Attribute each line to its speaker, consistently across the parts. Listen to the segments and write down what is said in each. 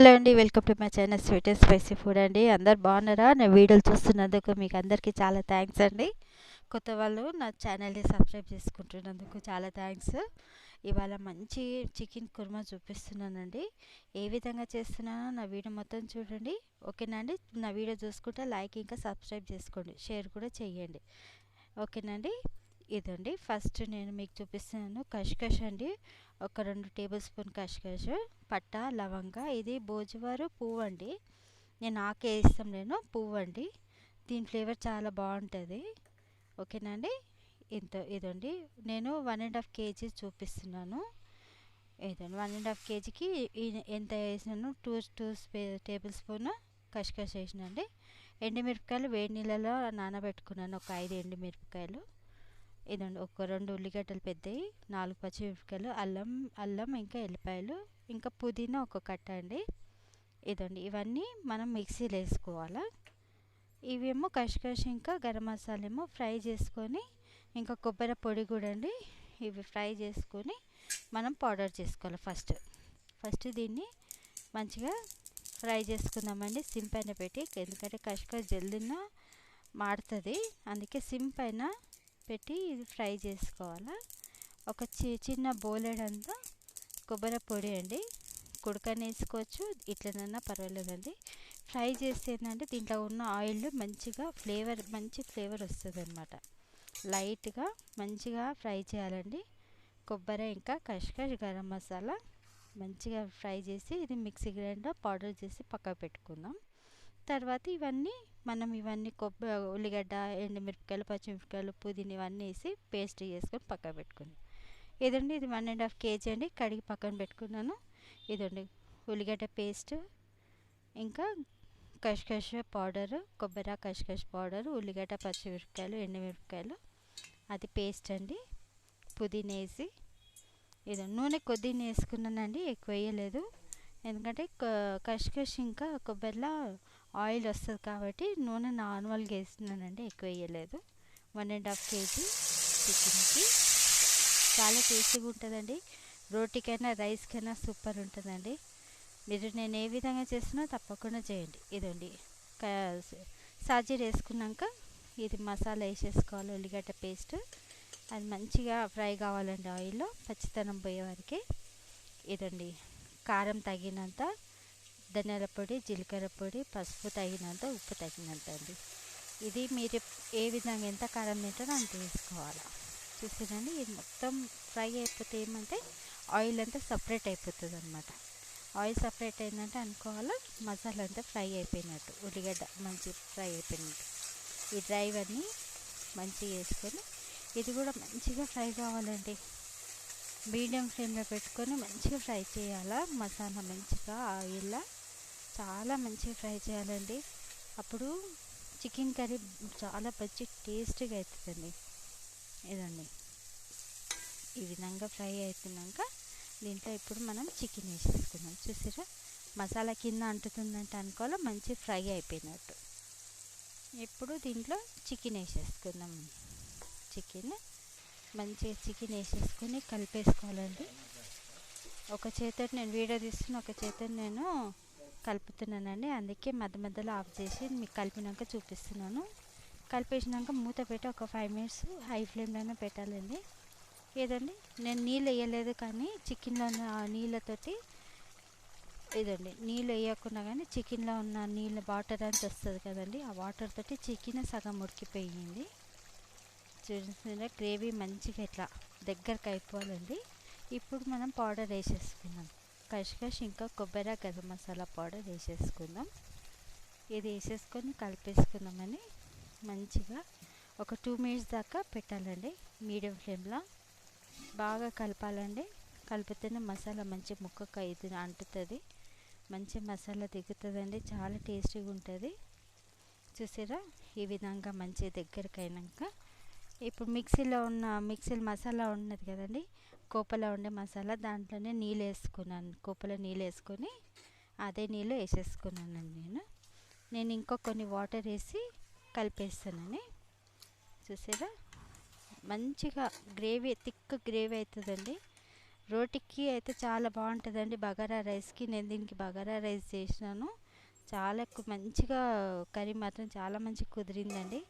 Speaker 1: Hello అండి, welcome to my channel sweet and spicy food అండి. అందరు బాగున్నారా? నా వీడియోలు చూస్తున్నందుకు మీకు అందరికీ చాలా థ్యాంక్స్ అండి. కొత్త వాళ్ళు నా ఛానల్ని సబ్స్క్రైబ్ చేసుకుంటున్నందుకు చాలా థ్యాంక్స్. ఇవాళ మంచి చికెన్ కుర్మా చూపిస్తున్నానండి. ఏ విధంగా చేస్తున్నానో నా వీడియో మొత్తం చూడండి, ఓకేనా అండి? నా వీడియో చూసుకుంటే లైక్ ఇంకా సబ్స్క్రైబ్ చేసుకోండి, షేర్ కూడా చేయండి, ఓకేనండి? ఇదండి ఫస్ట్ నేను మీకు చూపిస్తున్నాను కష్కష్ అండి. ఒక 2 టేబుల్ స్పూన్ కష్కష్, పట్టా, లవంగ. ఇది భోజవారు పువ్వు అండి. నేను ఆకే ఇస్తాం, నేను పువ్వు అండి. దీని ఫ్లేవర్ చాలా బాగుంటుంది, ఓకేనండి? ఇదండి నేను 1.5 కేజీ చూపిస్తున్నాను. ఇదండి 1.5 కేజీకి ఎంత వేసినాను, టూ టేబుల్ స్పూన్ కష్కష్ వేసినండి. ఎండుమిరపకాయలు వేడి నీళ్ళలో నానబెట్టుకున్నాను, ఒక 5 ఎండుమిరపకాయలు. ఇదండి ఒక 2 ఉల్లిగడ్డలు పెద్దవి, 4 పచ్చిమిరపకాయలు, అల్లం ఇంకా ఎల్లిపాయలు, ఇంకా పుదీనా ఒక కట్ట అండి. ఇదండి ఇవన్నీ మనం మిక్సీలో వేసుకోవాలి. ఇవేమో కష్కష్ ఇంకా గరం మసాలా ఏమో ఫ్రై చేసుకొని, ఇంకా కొబ్బరి పొడి కూడా అండి. ఇవి ఫ్రై చేసుకొని మనం పౌడర్ చేసుకోవాలి. ఫస్ట్ దీన్ని మంచిగా ఫ్రై చేసుకుందామండి, సిమ్ పైన పెట్టి. ఎందుకంటే కష్కష్ జల్దిన మాడుతుంది, అందుకే సిమ్ పైన పెట్టి ఇది ఫ్రై చేసుకోవాలి. ఒక చిన్న బోలెడంతా కొబ్బరి పొడి అండి, కుడకని వేసుకోవచ్చు, ఇట్లనన్నా పర్వాలేదండి. ఫ్రై చేస్తే ఏంటంటే దీంట్లో ఉన్న ఆయిల్ మంచిగా మంచి ఫ్లేవర్ వస్తుంది అనమాట. లైట్గా మంచిగా ఫ్రై చేయాలండి. కొబ్బరి ఇంకా కష్కష్ గరం మసాలా మంచిగా ఫ్రై చేసి ఇది మిక్సీ గ్రైండర్ పౌడర్ చేసి పక్కకు పెట్టుకుందాం. తర్వాత ఇవన్నీ ఉల్లిగడ్డ, ఎండుమిరపకాయలు, పచ్చిమిరపకాయలు, పుదీనా ఇవన్నీ వేసి పేస్ట్ చేసుకొని పక్కన పెట్టుకుందాం. ఇదండి ఇది 1.5 కేజీ అండి, కడిగి పక్కన పెట్టుకున్నాను. ఇదండి ఉల్లిగడ్డ పేస్ట్, ఇంకా కష్కష్ పౌడరు, కొబ్బరి కష్కష్ పౌడరు, ఉల్లిగడ్డ, పచ్చిమిరపకాయలు, ఎండుమిరపకాయలు, అది పేస్ట్ అండి. పుదీనా వేసి, ఇది నూనె కొద్దిగా వేసుకున్నానండి, ఎక్కువ వేయలేదు. ఎందుకంటే కష్కష్ ఇంకా కొబ్బరిలో ఆయిల్ వస్తుంది కాబట్టి నూనె నార్మల్గా వేస్తున్నానండి, ఎక్కువ వేయలేదు. 1.5 కేజీ చికెన్కి చాలా టేస్టీగా ఉంటుందండి. రోటీకైనా రైస్కైనా సూపర్ ఉంటుందండి. నేను ఏ విధంగా చేసినా తప్పకుండా చేయండి. ఇదండి సాజీర వేసుకున్నాక ఇది మసాలా వేసేసుకోవాలి, ఉల్లిగడ్డ పేస్ట్. అది మంచిగా ఫ్రై కావాలండి ఆయిల్లో, పచ్చితనం పోయే వరకు. ఇదండి కారం తగినంత, ధనియాల పొడి, జీలకర్ర పొడి, పసుపు తగినంత, ఉప్పు తగినంత అండి. ఇది మీరు ఏ విధంగా ఎంత కారం తింటారో అంత వేసుకోవాలి. చూసారండి, ఇది మొత్తం ఫ్రై అయిపోతే ఏమంటే ఆయిల్ అంతా సపరేట్ అయిపోతుంది అనమాట. ఆయిల్ సపరేట్ అయిందంటే అనుకోవాలి మసాలా అంతా ఫ్రై అయిపోయినట్టు, ఉల్లిగడ్డ మంచి ఫ్రై అయిపోయినట్టు. ఈ డ్రైవన్నీ మంచిగా వేసుకొని ఇది కూడా మంచిగా ఫ్రై కావాలండి. మీడియం ఫ్లేమ్లో పెట్టుకొని మంచిగా ఫ్రై చేయాలా. మసాలా మంచిగా ఆయిల్లో చాలా మంచిగా ఫ్రై చేయాలండి, అప్పుడు చికెన్ కర్రీ చాలా మంచి టేస్టీగా అవుతుందండి. ఇదండి ఈ విధంగా ఫ్రై అవుతున్నాక దీంట్లో ఇప్పుడు మనం చికెన్ వేసేసుకుందాం. చూసారా, మసాలా కింద అంటుతుందంటే అనుకోవాలి మంచి ఫ్రై అయిపోయినట్టు. ఇప్పుడు దీంట్లో చికెన్ వేసేసుకుందాం. మంచిగా చికెన్ వేసేసుకొని కలిపేసుకోవాలండి. ఒక చేతితో నేను వీడియో తీస్తున్న, ఒక చేతితో నేను కలుపుతున్నానండి, అందుకే మధ్య మధ్యలో ఆఫ్ చేసి మీకు కలిపినాక చూపిస్తున్నాను. కలిపేసినాక మూత పెట్టి ఒక 5 మినిట్స్ హై ఫ్లేమ్లోనే పెట్టాలండి. ఏదండి నేను నీళ్ళు వేయలేదు, కానీ చికెన్లో ఉన్న నీళ్ళతోటి, ఇదండి నీళ్ళు వేయకుండా కానీ చికెన్లో ఉన్న నీళ్ళ వాటర్ అంతా వస్తుంది కదండి, ఆ వాటర్ తోటి చికెన్ సగం ఉడికిపోయింది. చూసిన గ్రేవీ మంచిగా ఇట్లా దగ్గరకు అయిపోవాలండి. ఇప్పుడు మనం పౌడర్ వేసేసుకుందాం. కష్కష్ ఇంకా కొబ్బరి గరం మసాలా పౌడర్ వేసేసుకుందాం. ఇది వేసేసుకొని కలిపేసుకుందామని మంచిగా ఒక 2 మినిట్స్ దాకా పెట్టాలండి. మీడియం ఫ్లేమ్లో బాగా కలపాలండి. కలిపితేనే మసాలా మంచి ముక్కకు ఇది అంటుతుంది, మంచి మసాలా దిగుతుందండి, చాలా టేస్టీగా ఉంటుంది. చూసారా, ఈ విధంగా మంచి దగ్గరికి అయినాక ఇప్పుడు మిక్సీలో మసాలా ఉన్నది కదండి, కోపలో ఉండే మసాలా, దాంట్లోనే నీళ్ళు వేసుకున్నాను. కోపలో నీళ్ళు వేసుకొని అదే నీళ్ళు వేసేసుకున్నానండి. నేను ఇంకో కొన్ని వాటర్ వేసి కలిపేస్తానని. చూసారా, మంచిగా థిక్ గ్రేవీ అవుతుందండి. రోటికి అయితే చాలా బాగుంటుందండి. బగారా రైస్కి నేను దీనికి బగారా రైస్ చేసినాను. చాలా మంచిగా కర్రీ మాత్రం చాలా మంచిగా కుదిరిందండి.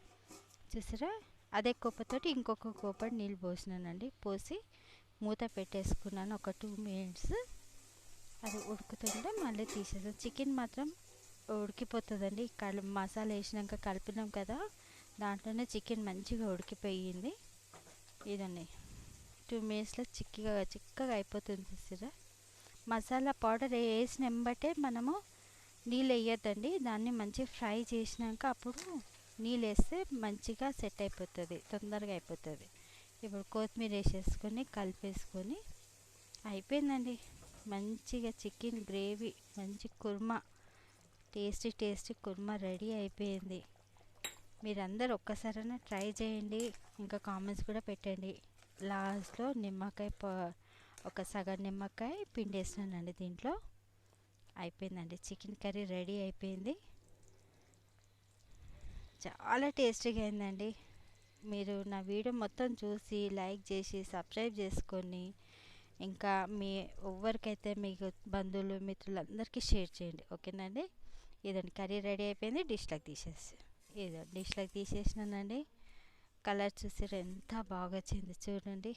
Speaker 1: చూసారా, అదే కోపతోటి ఇంకొక కోపడి నీళ్ళు పోసినానండి. పోసి మూత పెట్టేసుకున్నాను ఒక 2 మినిట్స్. అది ఉడుకుతుంటే మళ్ళీ తీసేసాను. చికెన్ మాత్రం ఉడికిపోతుందండి. మసాలా వేసినాక కలిపినాం కదా, దాంట్లోనే చికెన్ మంచిగా ఉడికిపోయింది. ఇదండి 2 మినిట్స్లో చిక్కగా అయిపోతుంది. చూసారా, మసాలా పౌడర్ వేసిన వెంబటే మనము నీళ్ళు వేయొద్దండి. దాన్ని మంచిగా ఫ్రై చేసినాక అప్పుడు నీళ్ళు వేస్తే మంచిగా సెట్ అయిపోతుంది, తొందరగా అయిపోతుంది. ఇప్పుడు కొత్తిమీర వేసేసుకొని కలిపేసుకొని అయిపోయిందండి. మంచిగా చికెన్ గ్రేవీ, మంచి కుర్మా, టేస్టీ కుర్మా రెడీ అయిపోయింది. మీరందరూ ఒక్కసారైనా ట్రై చేయండి. ఇంకా కామెంట్స్ కూడా పెట్టండి. లాస్ట్లో నిమ్మకాయ ఒక సగం నిమ్మకాయ పిండేసానండి దీంట్లో. అయిపోయిందండి, చికెన్ కర్రీ రెడీ అయిపోయింది. చాలా టేస్టీగా అయిందండి. మీరు నా వీడియో మొత్తం చూసి లైక్ చేసి సబ్స్క్రైబ్ చేసుకొని ఇంకా మీ ఎవరికైతే మీకు బంధువులు మిత్రులందరికీ షేర్ చేయండి. ఓకేనండి. ఇదండి కర్రీ రెడీ అయిపోయింది. డిష్లోకి తీసేసినానండి. కలర్ చూసారు ఎంత బాగా వచ్చింది చూడండి.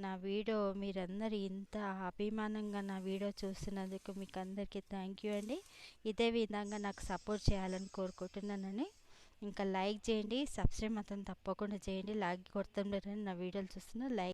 Speaker 1: నా వీడియో మీరందరూ ఇంత అభిమానంగా నా వీడియో చూస్తున్నందుకు మీకు అందరికీ థ్యాంక్ యూ అండి. ఇదే విధంగా నాకు సపోర్ట్ చేయాలని కోరుకుంటున్నానని. ఇంకా లైక్ చేయండి, సబ్స్క్రైబ్ మాత్రం తప్పకుండా చేయండి. లైక్ కొడుతుంటారని నా వీడియోలు చూస్తున్నా. లైక్